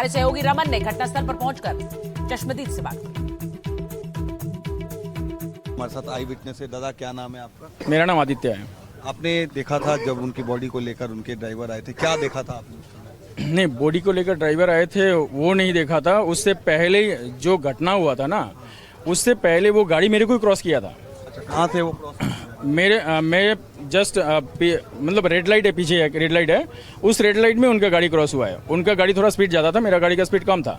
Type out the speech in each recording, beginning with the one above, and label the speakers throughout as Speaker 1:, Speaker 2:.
Speaker 1: हमारे सहयोगी रमन ने घटनास्थल पर पहुंचकर चश्मदीद से बात की।
Speaker 2: हमारे साथ आई विटनेस है। दादा, क्या नाम है आपका?
Speaker 3: मेरा नाम आदित्य है।
Speaker 2: आपने देखा था जब उनकी बॉडी को लेकर उनके ड्राइवर आए थे, क्या देखा था आपने?
Speaker 3: नहीं, बॉडी को लेकर ड्राइवर आए थे वो नहीं देखा था। उससे पहले जो घटना हुआ था ना, उससे पहले वो गाड़ी मेरे को ही क्रॉस किया था।
Speaker 2: अच्छा, कहाँ थे वो क्रॉस?
Speaker 3: मैं जस्ट मतलब रेड लाइट है, पीछे एक रेड लाइट है, उस रेड लाइट में उनका गाड़ी क्रॉस हुआ है। उनका गाड़ी थोड़ा स्पीड ज़्यादा था, मेरा गाड़ी का स्पीड कम था।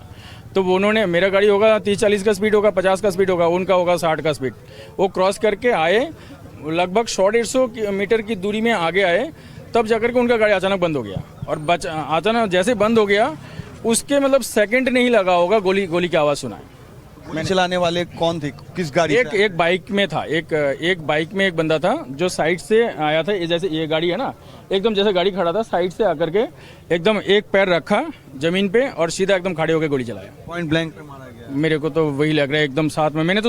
Speaker 3: तो उन्होंने, मेरा गाड़ी होगा 30-40 का स्पीड होगा, 50 का स्पीड होगा, उनका होगा 60 का स्पीड। वो क्रॉस करके आए, लगभग 100-150 मीटर की दूरी में आगे आए, तब जाकर के उनका गाड़ी अचानक बंद हो गया। और अचानक जैसे बंद हो गया, उसके मतलब सेकंड नहीं लगा होगा, गोली की आवाज़ सुना है।
Speaker 2: गोली चलाने वाले कौन थे, किस गाड़ी?
Speaker 3: एक बाइक में था, एक बाइक में एक बंदा था जो साइड से आया था। जैसे ये गाड़ी है ना, एकदम जैसे गाड़ी खड़ा था, साइड से आकर के एकदम एक पैर रखा जमीन पे और सीधा एकदम खड़े होकर गोली चलाया।
Speaker 2: पॉइंट ब्लैंक पे मारा गया?
Speaker 3: मेरे को तो वही लग रहा है, एकदम साथ में। मेरे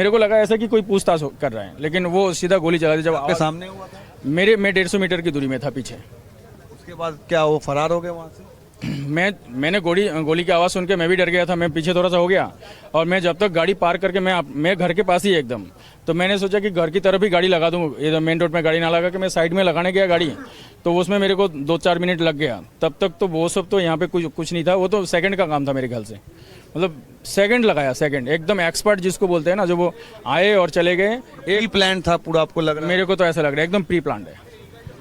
Speaker 3: को लगा ऐसा कि कोई पूछताछ कर रहा है, लेकिन वो सीधा गोली चला दी। जब
Speaker 2: आपके सामने हुआ था?
Speaker 3: मैं 150 मीटर की दूरी में था पीछे।
Speaker 2: उसके बाद क्या वो फरार हो गए वहाँ से?
Speaker 3: मैंने गोली की आवाज़ सुन के मैं भी डर गया था। मैं पीछे थोड़ा सा हो गया और मैं जब तक गाड़ी पार करके मैं घर के पास ही एकदम, तो मैंने सोचा कि घर की तरफ ही गाड़ी लगा दूँ, इधर मेन रोड में गाड़ी ना लगा के मैं साइड में लगाने गया गाड़ी। तो उसमें मेरे को 2-4 मिनट लग गया। तब तक तो वो सब तो यहाँ पे कुछ नहीं था। वो तो सेकंड का काम था मेरे ख्याल से, मतलब सेकंड लगाया, सेकंड एकदम एक्सपर्ट जिसको बोलते हैं ना, जो वो आए और चले गए।
Speaker 2: एक प्लान था पूरा, आपको लग रहा है?
Speaker 3: मेरे को तो ऐसा लग रहा है एकदम प्री प्लान है।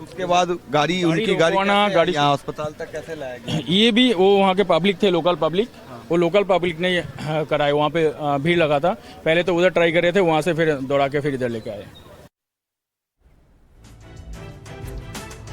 Speaker 2: उसके बाद गाड़ी उनकी गाड़ी यहाँ अस्पताल तक कैसे लाया गया?
Speaker 3: ये भी वो वहाँ के पब्लिक थे, लोकल पब्लिक। वो लोकल पब्लिक ने कराए। वहाँ पे भीड़ लगा था। पहले तो उधर ट्राई कर रहे थे, वहाँ से फिर दौड़ा के फिर इधर लेके आए।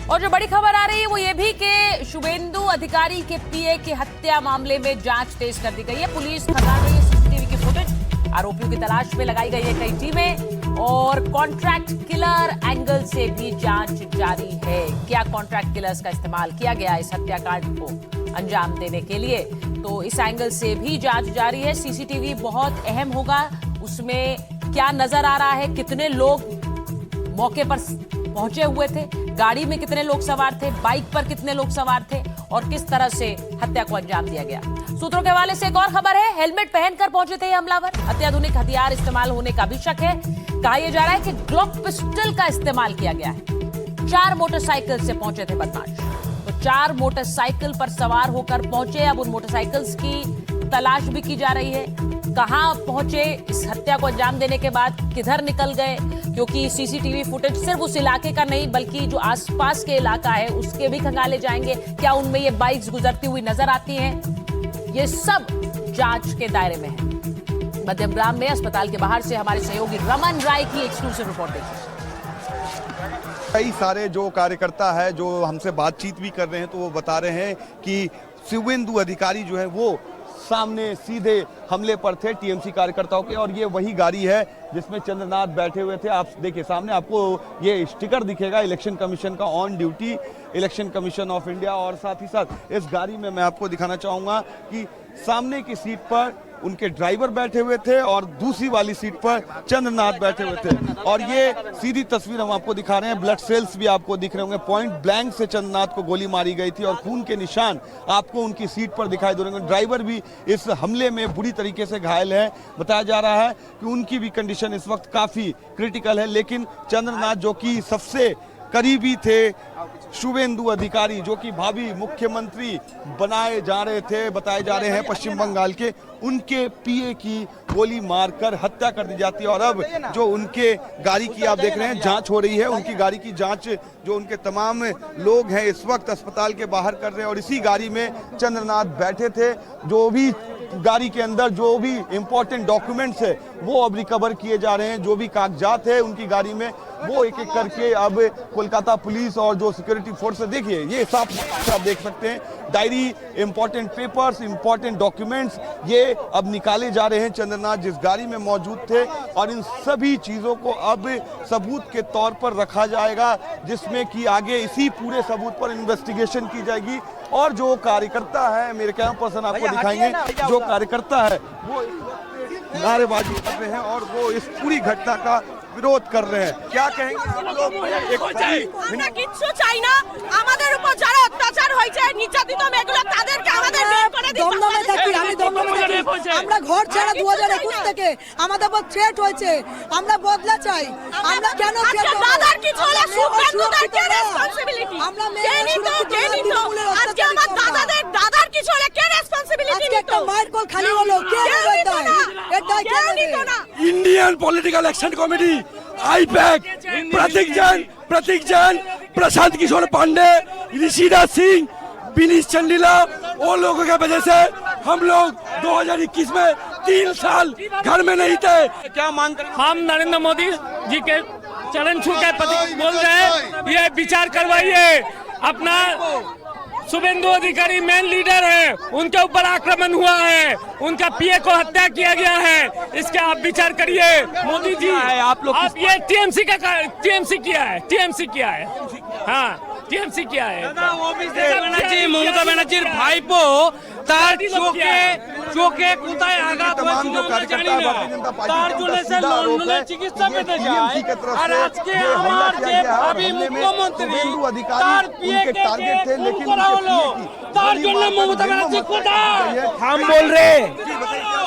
Speaker 1: और जो बड़ी खबर आ रही है वो ये भी कि शुभेंदु अधिकारी के पीए की हत्या मामले में जांच तेज कर दी गई है। पुलिस खंगाल रही है सीसीटीवी की फुटेज। आरोपियों की तलाश में लगाई गई है कई टीमें और कॉन्ट्रैक्ट किलर एंगल से भी जांच जारी है। क्या कॉन्ट्रैक्ट किलर्स का इस्तेमाल किया गया इस हत्याकांड को अंजाम देने के लिए, तो इस एंगल से भी जांच जारी है। सीसीटीवी बहुत अहम होगा, उसमें क्या नजर आ रहा है, कितने लोग मौके पर पहुंचे हुए थे, गाड़ी में कितने लोग सवार थे, बाइक पर कितने लोग सवार थे और किस तरह से हत्या को अंजाम दिया गया। सूत्रों के हवाले से एक और खबर है, हेलमेट पहनकर पहुंचे थे ये हमलावर। अत्याधुनिक हथियार इस्तेमाल होने का भी शक है। कहा यह जा रहा है कि ग्लॉक पिस्टल का इस्तेमाल किया गया है। 4 मोटरसाइकिल से पहुंचे थे बदमाश, तो 4 मोटरसाइकिल पर सवार होकर पहुंचे। अब उन मोटरसाइकिल्स की तलाश भी की जा रही है। कहां पहुंचे इस हत्या को अंजाम देने के बाद, किधर निकल गए, क्योंकि सीसीटीवी फुटेज सिर्फ उस इलाके का नहीं बल्कि जो आसपास के इलाका है उसके भी खंगाले जाएंगे। क्या उनमें ये बाइक्स गुजरती हुई नजर आती हैं, ये सब जांच के दायरे में है। मध्यमग्राम में अस्पताल के बाहर से हमारे सहयोगी रमन राय की एक्सक्लूसिव रिपोर्ट देखिए।
Speaker 2: कई सारे जो कार्यकर्ता है जो हमसे बातचीत भी कर रहे हैं, तो वो बता रहे हैं कि शुभेंदु अधिकारी जो है वो सामने सीधे हमले पर थे टीएमसी कार्यकर्ताओं के, और ये वही गाड़ी है जिसमें चंद्रनाथ बैठे हुए थे। आप देखिए सामने आपको ये स्टिकर दिखेगा इलेक्शन कमीशन का, on duty election commission of India. और साथ ही साथ इस गाड़ी में मैं आपको दिखाना चाहूँगा कि सामने की सीट पर उनके ड्राइवर बैठे हुए थे और दूसरी वाली सीट पर चंद्रनाथ बैठे हुए थे। और ये सीधी तस्वीर हम आपको दिखा रहे हैं, ब्लड सेल्स भी आपको दिख रहे होंगे। पॉइंट ब्लैंक से चंद्रनाथ को गोली मारी गई थी और खून के निशान आपको उनकी सीट पर दिखाई दे रहे होंगे। ड्राइवर भी इस हमले में बुरी तरीके से घायल है। बताया जा रहा है कि उनकी भी कंडीशन इस वक्त काफ़ी क्रिटिकल है, लेकिन चंद्रनाथ जो कि सबसे करीबी थे शुभेंदु अधिकारी, जो कि भावी मुख्यमंत्री बनाए जा रहे थे, बताए जा रहे हैं पश्चिम बंगाल के, उनके पीए की गोली मारकर हत्या कर दी जाती है। और अब जो उनके गाड़ी की आप देख रहे हैं जांच हो रही है, उनकी गाड़ी की जांच जो उनके तमाम लोग हैं इस वक्त अस्पताल के बाहर कर रहे हैं। और इसी गाड़ी में चंद्रनाथ बैठे थे। जो भी गाड़ी के अंदर जो भी इंपॉर्टेंट डॉक्यूमेंट्स है वो अब रिकवर किए जा रहे हैं। जो भी कागजात है उनकी गाड़ी में वो एक एक करके अब कोलकाता पुलिस और जो सिक्योरिटी फोर्स है, देखिए ये साफ आप देख सकते हैं, diary, important papers, important documents, ये अब निकाले जा रहे हैं। चंद्रनाथ जिस गाड़ी में मौजूद थे, और इन सभी चीज़ों को अब सबूत के तौर पर रखा जाएगा, जिसमें कि आगे इसी पूरे सबूत पर इन्वेस्टिगेशन की जाएगी। और जो कार्यकर्ता है, मेरे कैमरा पर्सन आपको दिखाएंगे, जो कार्यकर्ता है वो नारेबाजी कर रहे हैं और वो इस पूरी घटना का विरोध कर रहे हैं। क्या कहेंगे आप लोग?
Speaker 4: আমরা কিচ্ছু চাই না, আমাদের উপর যারা অত্যাচার হয়েছে, নির্যাতিত মেয়েগুলো, তাদেরকে আমাদের বের করে দিতে হবে।
Speaker 5: দমদমে থাকি, আমি দমদমে থাকি। আমরা ঘর ছাড়া 2021 থেকে আমাদের উপর থ্রেট হয়েছে, আমরা বদলা চাই। আমরা কেন
Speaker 4: আজকে দাদার কিছু হলে শুভেন্দুদের কে রেসপন্সিবিলিটি?
Speaker 5: আমরা
Speaker 4: কে নিত? আজকে আমার দাদার কিছু হলে কে রেসপন্সিবিলিটি
Speaker 5: আজকে
Speaker 4: নিত?
Speaker 5: একটা মায়ের কোল খালি হলো, কে নেবে দায়? এর দায় কে নেবে?
Speaker 6: Indian political action committee, IPAC, Prateek Jain, Prashant Kishor Pandey, Rishiraj Singh, Vinish Chandila, वो लोगों की वजह से हम लोग 2021 में 3 साल घर में नहीं थे।
Speaker 2: क्या मांग करें?
Speaker 7: हम नरेंद्र मोदी जी के चरण छू के बोल रहे हैं, ये विचार करवाइए। अपना शुभेंदु अधिकारी मेन लीडर है, उनके ऊपर आक्रमण हुआ है, उनका पीए को हत्या किया गया है, इसके आप विचार करिए। मोदी जी आप ये टीएमसी किया है, हाँ टीएमसी किया है।
Speaker 6: মমতা ব্যানার্জির ভাইপো তার চোখে কোথায় আঘাত
Speaker 2: तमाम जो
Speaker 6: হয়েছিল
Speaker 2: कार्यकर्ता
Speaker 6: জানি না,
Speaker 2: भारतीय जनता
Speaker 6: তার
Speaker 2: पार्टी
Speaker 6: জন্য
Speaker 2: का
Speaker 6: সে
Speaker 2: सीधा आरोप
Speaker 6: লন্ডনে
Speaker 2: है
Speaker 6: চিকিৎসা
Speaker 2: कि ये
Speaker 6: পেতে
Speaker 2: TMC
Speaker 6: যায়।
Speaker 2: की तरफ
Speaker 6: আর
Speaker 2: से
Speaker 6: আজকে
Speaker 2: ये हमला
Speaker 6: আমার
Speaker 2: किया
Speaker 6: যে
Speaker 2: गया है और
Speaker 6: ভাবি
Speaker 2: हमले में
Speaker 6: মুখ্যমন্ত্রী
Speaker 2: शुभेंदु
Speaker 6: তার
Speaker 2: अधिकारी उनके टारगेट थे, लेकिन
Speaker 6: করা
Speaker 2: उनके
Speaker 6: হলো,
Speaker 2: पीए की
Speaker 6: তার
Speaker 2: गोली
Speaker 6: জন্য
Speaker 2: मारकर
Speaker 6: মমতা
Speaker 2: जेलों
Speaker 6: ব্যানার্জি
Speaker 2: में
Speaker 6: কোথায়?
Speaker 2: गई है।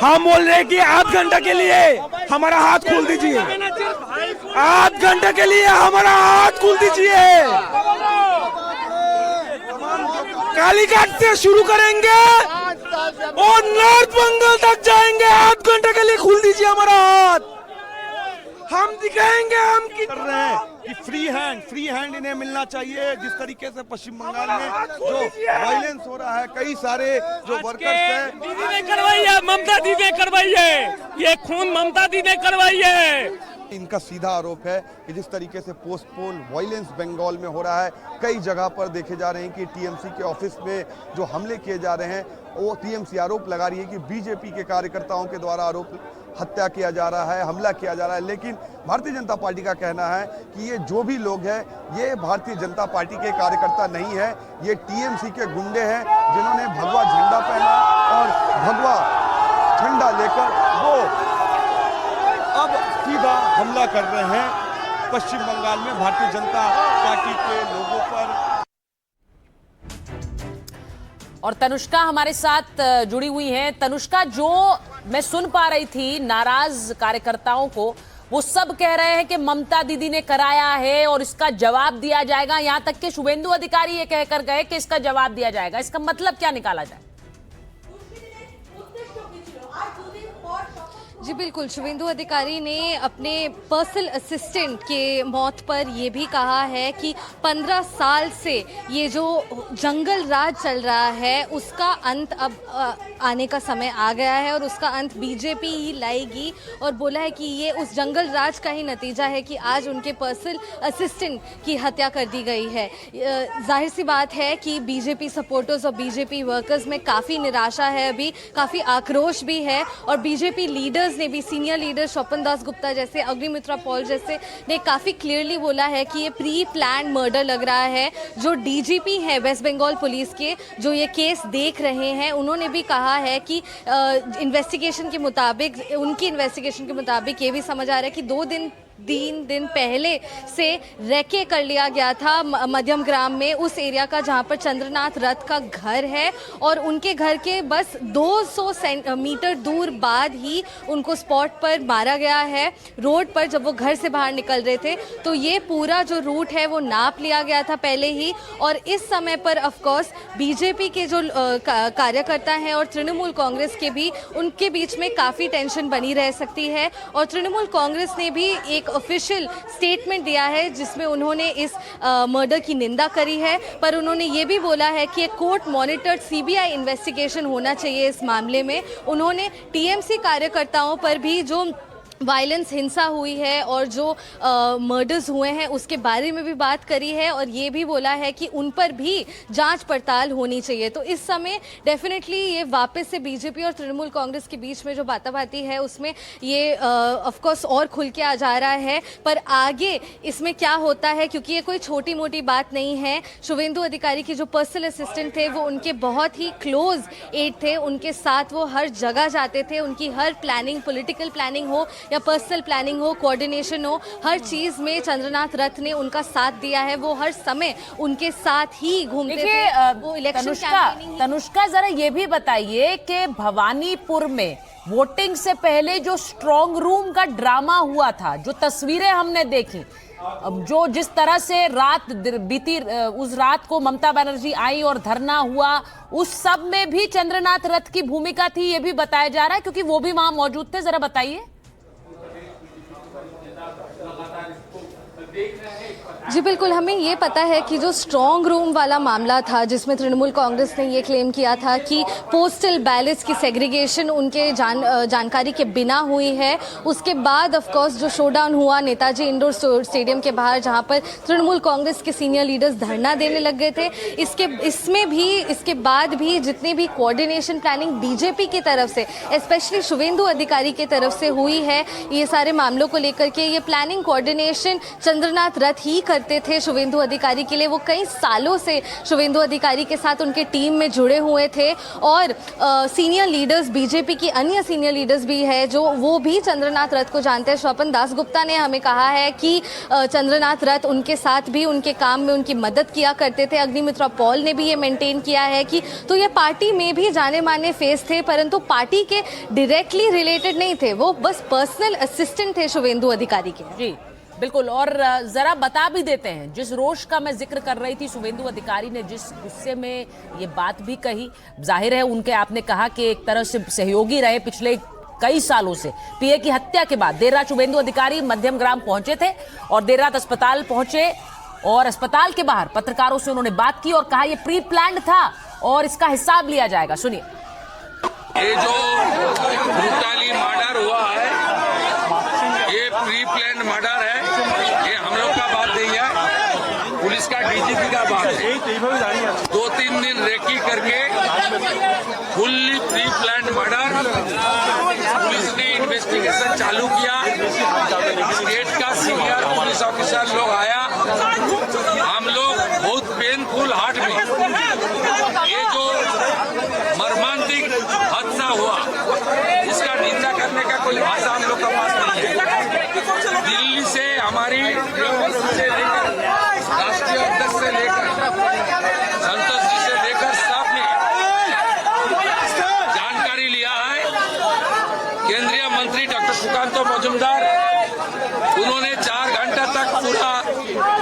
Speaker 6: हम बोल रहे कि आध घंटा के लिए हमारा हाथ खोल दीजिए, आध घंटे के लिए हमारा हाथ खोल दीजिए। कालीघाट से शुरू करेंगे और नॉर्थ बंगाल तक जाएंगे, आध घंटे के लिए खोल दीजिए हमारा हाथ, हम दिखाएंगे हम
Speaker 2: कर रहे हैं कि फ्री हैंड इन्हें मिलना चाहिए। जिस तरीके से पश्चिम बंगाल में जो वायलेंस हो रहा है, कई सारे जो वर्कर्स हैं,
Speaker 7: दीदी ने करवाई है, ममता दीदी ने करवाई है, ये खून ममता दीदी ने करवाई है।
Speaker 2: इनका सीधा आरोप है कि जिस तरीके से पोस्टपोन वायलेंस बंगाल में हो रहा है, कई जगह पर देखे जा रहे हैं कि टीएमसी के ऑफिस में जो हमले किए जा रहे हैं, वो टीएमसी आरोप लगा रही है कि बीजेपी के कार्यकर्ताओं के द्वारा हत्या किया जा रहा है, हमला किया जा रहा है। लेकिन भारतीय जनता पार्टी का कहना है कि ये जो भी लोग हैं, ये भारतीय जनता पार्टी के कार्यकर्ता नहीं है, ये टीएमसी के गुंडे हैं जिन्होंने भगवा झंडा पहना और भगवा झंडा लेकर वो अब सीधा हमला कर रहे हैं पश्चिम बंगाल में भारतीय जनता पार्टी के लोगों पर।
Speaker 1: और तनुष्का हमारे साथ जुड़ी हुई हैं। तनुष्का, जो मैं सुन पा रही थी नाराज कार्यकर्ताओं को, वो सब कह रहे हैं कि ममता दीदी ने कराया है और इसका जवाब दिया जाएगा। यहां तक कि शुभेंदु अधिकारी ये कहकर गए कि इसका जवाब दिया जाएगा। इसका मतलब क्या निकाला जाए?
Speaker 8: जी बिल्कुल, शुभेंदु अधिकारी ने अपने पर्सनल असिस्टेंट के मौत पर ये भी कहा है कि 15 साल से ये जो जंगल राज चल रहा है उसका अंत अब आने का समय आ गया है और उसका अंत बीजेपी ही लाएगी। और बोला है कि ये उस जंगल राज का ही नतीजा है कि आज उनके पर्सनल असिस्टेंट की हत्या कर दी गई है। जाहिर सी बात है कि बीजेपी सपोर्टर्स और बीजेपी वर्कर्स में काफ़ी निराशा है, अभी काफ़ी आक्रोश भी है और बीजेपी लीडर्स ने भी, सीनियर लीडर स्वपन दास गुप्ता जैसे, अग्निमित्रा पॉल जैसे ने काफ़ी क्लियरली बोला है कि ये प्री प्लान मर्डर लग रहा है। जो डीजीपी है वेस्ट बंगाल पुलिस के, जो ये केस देख रहे हैं, उन्होंने भी कहा है कि इन्वेस्टिगेशन के मुताबिक, उनकी इन्वेस्टिगेशन के मुताबिक ये भी समझ आ रहा है कि 3 दिन पहले से रैके कर लिया गया था मध्यम ग्राम में, उस एरिया का जहां पर चंद्रनाथ रथ का घर है और उनके घर के बस 200 मीटर दूर बाद ही उनको स्पॉट पर मारा गया है, रोड पर, जब वो घर से बाहर निकल रहे थे। तो ये पूरा जो रूट है वो नाप लिया गया था पहले ही। और इस समय पर ऑफ कोर्स बीजेपी के जो कार्यकर्ता हैं और तृणमूल कांग्रेस के भी, उनके बीच में काफ़ी टेंशन बनी रह सकती है। और तृणमूल कांग्रेस ने भी एक ऑफिशियल स्टेटमेंट दिया है जिसमें उन्होंने इस मर्डर की निंदा करी है, पर उन्होंने ये भी बोला है कि एक कोर्ट मॉनिटर्ड सीबीआई इन्वेस्टिगेशन होना चाहिए इस मामले में। उन्होंने टीएमसी कार्यकर्ताओं पर भी जो वायलेंस, हिंसा हुई है और जो मर्डर्स हुए हैं उसके बारे में भी बात करी है और ये भी बोला है कि उन पर भी जांच पड़ताल होनी चाहिए। तो इस समय डेफिनेटली ये वापस से बीजेपी और तृणमूल कांग्रेस के बीच में जो बाताबाती है उसमें ये ऑफ कोर्स और खुल के आ जा रहा है। पर आगे इसमें क्या होता है, क्योंकि ये कोई छोटी मोटी बात नहीं है। शुभेंदु अधिकारी की जो पर्सनल असिस्टेंट थे वो उनके बहुत ही क्लोज एड थे, उनके साथ वो हर जगह जाते थे, उनकी हर प्लानिंग, पॉलिटिकल प्लानिंग हो या पर्सनल प्लानिंग हो, कोऑर्डिनेशन हो, हर चीज में चंद्रनाथ रथ ने उनका साथ दिया है। वो हर समय उनके साथ ही घूमते थे। वो इलेक्शन
Speaker 1: तनुष्का जरा ये भी बताइए कि भवानीपुर में वोटिंग से पहले जो स्ट्रांग रूम का ड्रामा हुआ था, जो तस्वीरें हमने देखी, जो जिस तरह से रात बीती, उस रात को ममता बनर्जी आई और धरना हुआ, उस सब में भी चंद्रनाथ रथ की भूमिका थी, ये भी बताया जा रहा है, क्योंकि वो भी वहां मौजूद थे। जरा बताइए।
Speaker 8: जी बिल्कुल, हमें ये पता है कि जो स्ट्रॉन्ग रूम वाला मामला था, जिसमें तृणमूल कांग्रेस ने ये क्लेम किया था कि पोस्टल बैलेट्स की सेग्रीगेशन उनके जानकारी के बिना हुई है, उसके बाद ऑफ कोर्स जो शोडाउन हुआ नेताजी इंडोर स्टेडियम के बाहर, जहां पर तृणमूल कांग्रेस के सीनियर लीडर्स धरना देने लग गए थे, इसके बाद भी जितनी भी कोऑर्डिनेशन प्लानिंग बीजेपी की तरफ से, स्पेशली शुवेंदु अधिकारी की तरफ से हुई है, ये सारे मामलों को लेकर के ये प्लानिंग कोऑर्डिनेशन चंद्रनाथ रथ ही करते थे शुवेंदु अधिकारी के लिए। वो कई सालों से शुवेंदु अधिकारी के साथ उनके टीम में जुड़े हुए थे, और सीनियर लीडर्स, बीजेपी की अन्य सीनियर लीडर्स भी है जो वो भी चंद्रनाथ रथ को जानते हैं। स्वपन दास गुप्ता ने हमें कहा है कि चंद्रनाथ रथ उनके साथ भी उनके काम में उनकी मदद किया करते थे। अग्निमित्रा पॉल ने भी ये मेंटेन किया है कि तो ये पार्टी में भी जाने माने फेस थे, परंतु पार्टी के डायरेक्टली रिलेटेड नहीं थे, वो बस पर्सनल असिस्टेंट थे शुवेंदु अधिकारी के।
Speaker 1: जी बिल्कुल, और जरा बता भी देते हैं, जिस रोष का मैं जिक्र कर रही थी, शुवेंदु अधिकारी ने जिस गुस्से में ये बात भी कही, जाहिर है उनके, आपने कहा कि एक तरह से सहयोगी रहे पिछले कई सालों से। पीए की हत्या के बाद देर रात शुवेंदु अधिकारी मध्यम ग्राम पहुंचे थे और देर रात अस्पताल पहुंचे, और अस्पताल के बाहर पत्रकारों से उन्होंने बात की और कहा यह प्री प्लान्ड था और इसका हिसाब लिया जाएगा। सुनिए।
Speaker 9: ये जो ब्रूटली मर्डर हुआ है, ये प्री प्लान मर्डर है, ये हम लोग का बात नहीं है, पुलिस का डीजीपी का बात है। 2-3 दिन रेकी करके fully pre plan murder, police ने इन्वेस्टिगेशन चालू किया, स्टेट का सीनियर पुलिस ऑफिसर लोग आया, हम लोग बहुत पेनफुल हार्ट में ये जो मर्मांतिक हादसा हुआ, इसका निंदा करने का कोई भाषा हम लोग का पास नहीं है। दिल्ली से हमारी से लेकर राष्ट्रीय अध्यक्ष से लेकर संतोष जी से लेकर सबने जानकारी लिया है। केंद्रीय मंत्री डॉक्टर सुकांत मजूमदार, उन्होंने 4 घंटा तक पूरा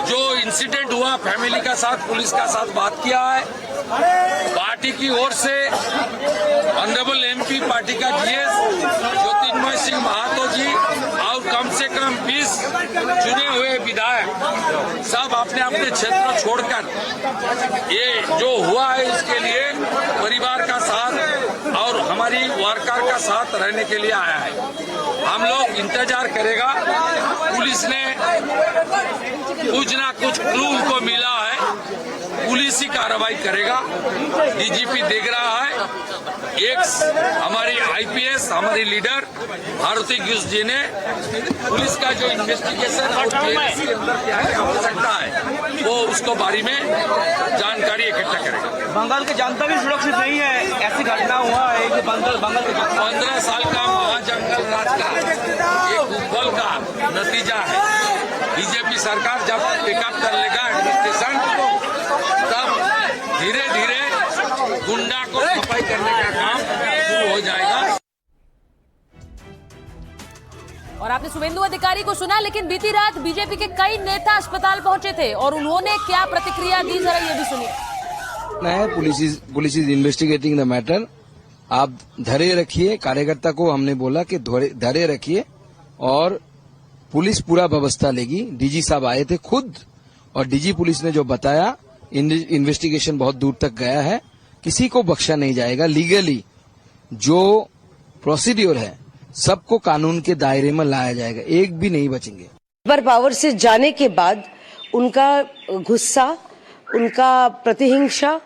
Speaker 9: जो इंसिडेंट हुआ फैमिली का साथ, पुलिस का साथ बात किया है। पार्टी की ओर से ऑनरेबल एमपी पार्टी का जीएस ज्योतिर्मय सिंह महातो जी और कम से कम 20 चुने हुए विधायक सब अपने अपने क्षेत्र छोड़कर ये जो हुआ है इसके लिए परिवार का साथ और हमारी वर्कर का साथ रहने के लिए आया है। हम लोग इंतजार करेगा, पुलिस ने कुछ ना कुछ क्लू उनको मिला है, पुलिस ही कार्रवाई करेगा। डीजीपी देख रहा है, एक हमारी आईपीएस हमारी लीडर भारती घोष जी ने पुलिस का जो इन्वेस्टिगेशन और केस के अंदर क्या क्या हो सकता है वो उसको बारे में जानकारी इकट्ठा करेगा।
Speaker 10: बंगाल की जनता भी सुरक्षित नहीं है, ऐसी घटना हुआ है कि बंगाल के
Speaker 9: 15 साल का महाजंगल राज का एक उपबल का नतीजा है। बीजेपी सरकार जब पिकअप कर लेगा एडमिनिस्ट्रेशन, तब धीरे धीरे गुंडा को सफाई करने का काम शुरू हो जाएगा।
Speaker 1: और आपने शुवेंदु अधिकारी को सुना, लेकिन बीती रात बीजेपी के कई नेता अस्पताल पहुंचे थे और उन्होंने क्या प्रतिक्रिया दी, जरा ये भी सुनिए।
Speaker 11: Police is investigating the matter. आप धैर्य रखिए, कार्यकर्ता को हमने बोला कि धैर्य रखिए और पुलिस पूरा व्यवस्था लेगी। डीजी साहब आए थे खुद, और डीजी पुलिस ने जो बताया, इन्वेस्टिगेशन बहुत दूर तक गया है, किसी को बख्शा नहीं जाएगा। लीगली जो प्रोसीड्योर है सबको कानून के दायरे में लाया जाएगा, एक भी नहीं बचेंगे।
Speaker 12: पर पावर से जाने के बाद उनका गुस्सा, उनका प्रतिहिंसा,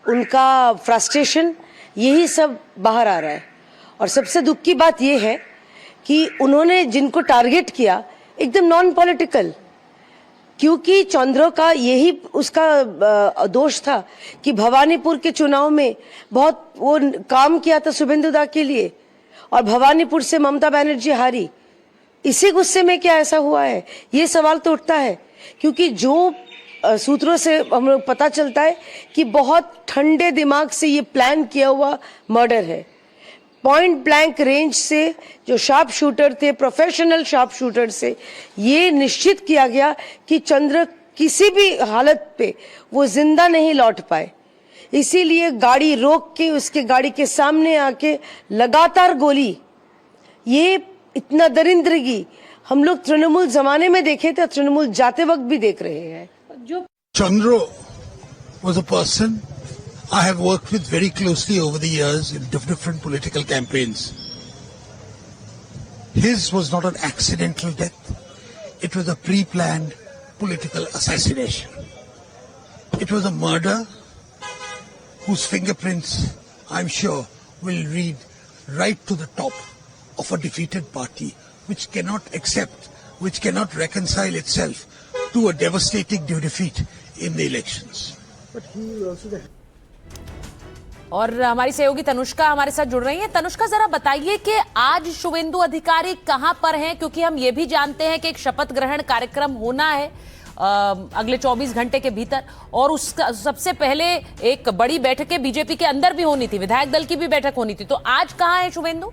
Speaker 12: उनका फ्रस्ट्रेशन, यही सब बाहर आ रहा है। और सबसे दुख की बात यह है कि उन्होंने जिनको टारगेट किया एकदम नॉन पॉलिटिकल, क्योंकि चंद्र का यही उसका दोष था कि भवानीपुर के चुनाव में बहुत वो काम किया था शुभेंदु दा के लिए, और भवानीपुर से ममता बनर्जी हारी, इसी गुस्से में क्या ऐसा हुआ है, ये सवाल तो उठता है। क्योंकि जो सूत्रों से हम लोग पता चलता है कि बहुत ठंडे दिमाग से ये प्लान किया हुआ मर्डर है। पॉइंट ब्लैंक रेंज से जो शार्प शूटर थे, प्रोफेशनल शार्प शूटर से ये निश्चित किया गया कि चंद्र किसी भी हालत पे वो जिंदा नहीं लौट पाए। इसीलिए गाड़ी रोक के उसके गाड़ी के सामने आके लगातार गोली, ये इतना दरिंदगी हम लोग तृणमूल जमाने में देखे थे, तृणमूल जाते वक्त भी देख रहे हैं। जो
Speaker 13: Chandra was a person I have worked with very closely over the years in different political campaigns. His was not an accidental death. It was a pre-planned political assassination. It was a murder whose fingerprints, I'm sure, will lead right to the top of a defeated party which cannot accept, which cannot reconcile itself to a devastating defeat in the elections.
Speaker 1: और हमारी सहयोगी तनुष्का हमारे साथ जुड़ रही हैं। तनुष्का, जरा बताइए कि आज शुभेंदु अधिकारी कहां पर हैं, क्योंकि हम ये भी जानते हैं कि एक शपथ ग्रहण कार्यक्रम होना है अगले 24 घंटे के भीतर, और उसका सबसे पहले एक बड़ी बैठक बीजेपी के अंदर भी होनी थी, विधायक दल की भी बैठक होनी थी, तो आज कहां है शुभेंदु?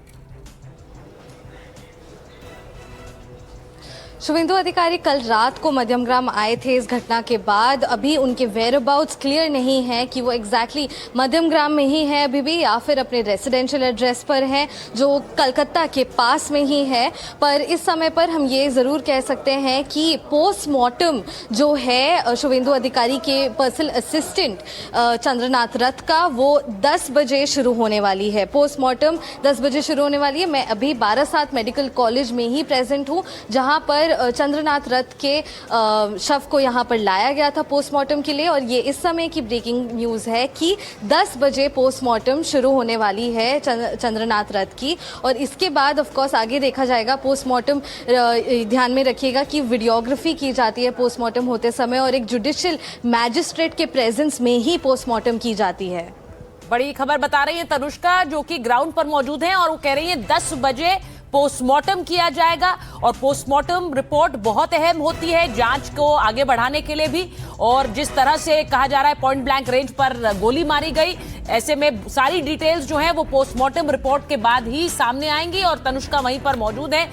Speaker 8: शुभेंदु अधिकारी कल रात को मध्यमग्राम आए थे इस घटना के बाद। अभी उनके वेयरअबाउट्स क्लियर नहीं है कि वो एग्जैक्टली मध्यमग्राम में ही है अभी भी या फिर अपने रेजिडेंशियल एड्रेस पर है जो कलकत्ता के पास में ही है। पर इस समय पर हम ये ज़रूर कह सकते हैं कि पोस्टमार्टम जो है शुभेंदु अधिकारी के पर्सनल असिस्टेंट चंद्रनाथ रथ का, वो 10 बजे शुरू होने वाली है। पोस्टमार्टम 10 बजे शुरू होने वाली है। मैं अभी बारासात मेडिकल कॉलेज में ही प्रेजेंट हूँ, जहाँ पर चंद्रनाथ रथ के शव को यहां पर लाया गया था पोस्टमार्टम के लिए। और ये इस समय की ब्रेकिंग न्यूज़ है कि 10 बजे पोस्टमार्टम शुरू होने वाली है चंद्रनाथ रथ की। और इसके बाद ऑफ कोर्स आगे देखा जाएगा। पोस्टमार्टम ध्यान में रखिएगा कि वीडियोग्राफी की जाती है पोस्टमार्टम होते समय, और एक जुडिशियल मैजिस्ट्रेट के प्रेजेंस में ही पोस्टमार्टम की जाती है।
Speaker 1: बड़ी खबर बता रही है तनुष्का, जो कि ग्राउंड पर मौजूद हैं, और वो कह रही है 10 बजे पोस्टमार्टम किया जाएगा। और पोस्टमार्टम रिपोर्ट बहुत अहम होती है जांच को आगे बढ़ाने के लिए भी। और जिस तरह से कहा जा रहा है पॉइंट ब्लैंक रेंज पर गोली मारी गई, ऐसे में सारी डिटेल्स जो है वो पोस्टमार्टम रिपोर्ट के बाद ही सामने आएंगी। और तनुष्का वहीं पर मौजूद है।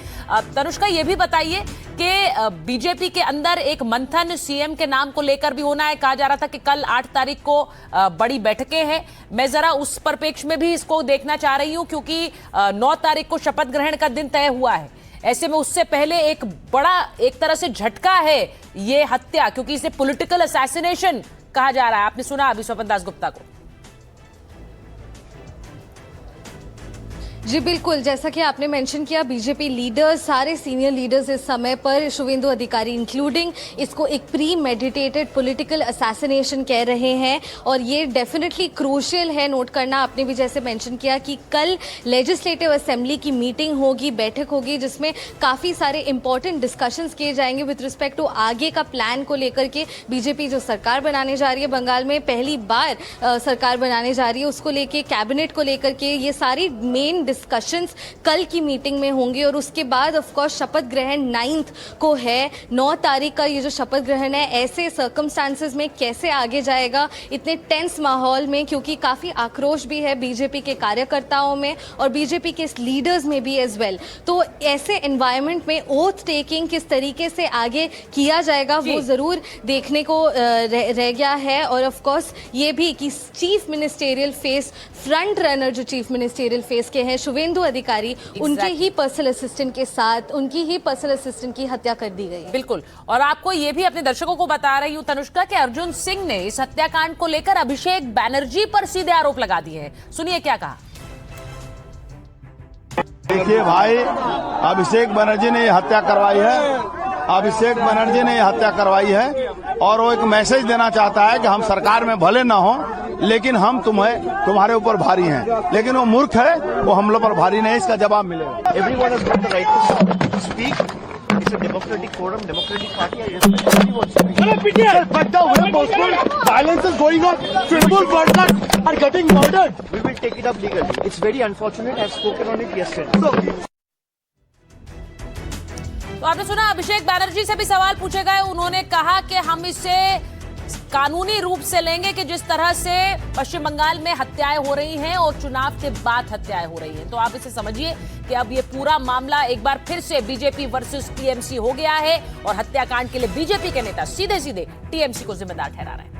Speaker 1: तनुष्का, ये भी बताइए कि बीजेपी के अंदर एक मंथन सीएम के नाम को लेकर भी होना है। कहा जा रहा था कि कल 8 तारीख को बड़ी बैठकें हैं। मैं जरा उस परिप्रेक्ष्य में भी इसको देखना चाह रही हूं, क्योंकि 9 तारीख को शपथ ग्रहण का दिन तय हुआ है। ऐसे में उससे पहले एक बड़ा एक तरह से झटका है ये हत्या, क्योंकि इसे पॉलिटिकल असैसिनेशन कहा जा रहा है। आपने सुना अभी स्वपन दास गुप्ता को।
Speaker 8: जी बिल्कुल, जैसा कि आपने मेंशन किया, बीजेपी लीडर्स, सारे सीनियर लीडर्स इस समय पर शुभेंदु अधिकारी इंक्लूडिंग इसको एक प्री मेडिटेटेड पॉलिटिकल असैसिनेशन कह रहे हैं। और ये डेफिनेटली क्रूशियल है नोट करना। आपने भी जैसे मेंशन किया कि कल लेजिस्लेटिव असेंबली की मीटिंग होगी, बैठक होगी, जिसमें काफ़ी सारे इंपॉर्टेंट डिस्कशंस किए जाएंगे विद रिस्पेक्ट टू आगे का प्लान को लेकर के। बीजेपी जो सरकार बनाने जा रही है बंगाल में, पहली बार सरकार बनाने जा रही है, उसको लेके, कैबिनेट को लेकर के, ये सारी मेन डिस्कशंस कल की मीटिंग में होंगे। और उसके बाद ऑफ कोर्स शपथ ग्रहण 9 को है। 9 तारीख का ये जो शपथ ग्रहण है, ऐसे सर्कमस्टांसेस में कैसे आगे जाएगा इतने टेंस माहौल में, क्योंकि काफ़ी आक्रोश भी है बीजेपी के कार्यकर्ताओं में और बीजेपी के लीडर्स में भी एज वेल। तो ऐसे एनवायरनमेंट में ओथ टेकिंग किस तरीके से आगे किया जाएगा वो ज़रूर देखने को रह गया है। और ऑफ कोर्स ये भी कि chief ministerial face, front runner जो चीफ मिनिस्टेरियल फेस के हैं शुभेंदु अधिकारी, उनके ही पर्सनल असिस्टेंट के साथ, उनकी ही पर्सनल असिस्टेंट की हत्या कर दी गई है।
Speaker 1: बिल्कुल। और आपको ये भी अपने दर्शकों को बता रही हूं तनुष्का कि अर्जुन सिंह ने इस हत्याकांड को लेकर अभिषेक बैनर्जी पर सीधे आरोप लगा दिए हैं। सुनिए क्या कहा।
Speaker 14: देखिए भाई, अभिषेक बनर्जी ने हत्या करवाई है, अभिषेक बनर्जी ने हत्या करवाई है। और वो एक मैसेज देना चाहता है कि हम सरकार में भले ना हो, लेकिन हम तुम्हारे ऊपर भारी हैं। लेकिन वो मूर्ख है, वो हम लोग पर भारी नहीं, इसका जवाब मिलेगा।
Speaker 10: Everyone has got the right to speak. It's a democratic forum, democratic party. I respect everyone's speech.
Speaker 14: But the way possible violence is going on, Tribal workers are getting murdered.
Speaker 10: We will take it up legally. It's very unfortunate. I've spoken on it yesterday.
Speaker 1: तो आपने सुना अभिषेक बैनर्जी से भी सवाल पूछे गए। उन्होंने कहा कि हम इसे कानूनी रूप से लेंगे कि जिस तरह से पश्चिम बंगाल में हत्याएं हो रही हैं और चुनाव के बाद हत्याएं हो रही हैं। तो आप इसे समझिए कि अब ये पूरा मामला एक बार फिर से बीजेपी वर्सेस टीएमसी हो गया है और हत्याकांड के लिए बीजेपी के नेता सीधे सीधे टीएमसी को जिम्मेदार ठहरा रहे हैं।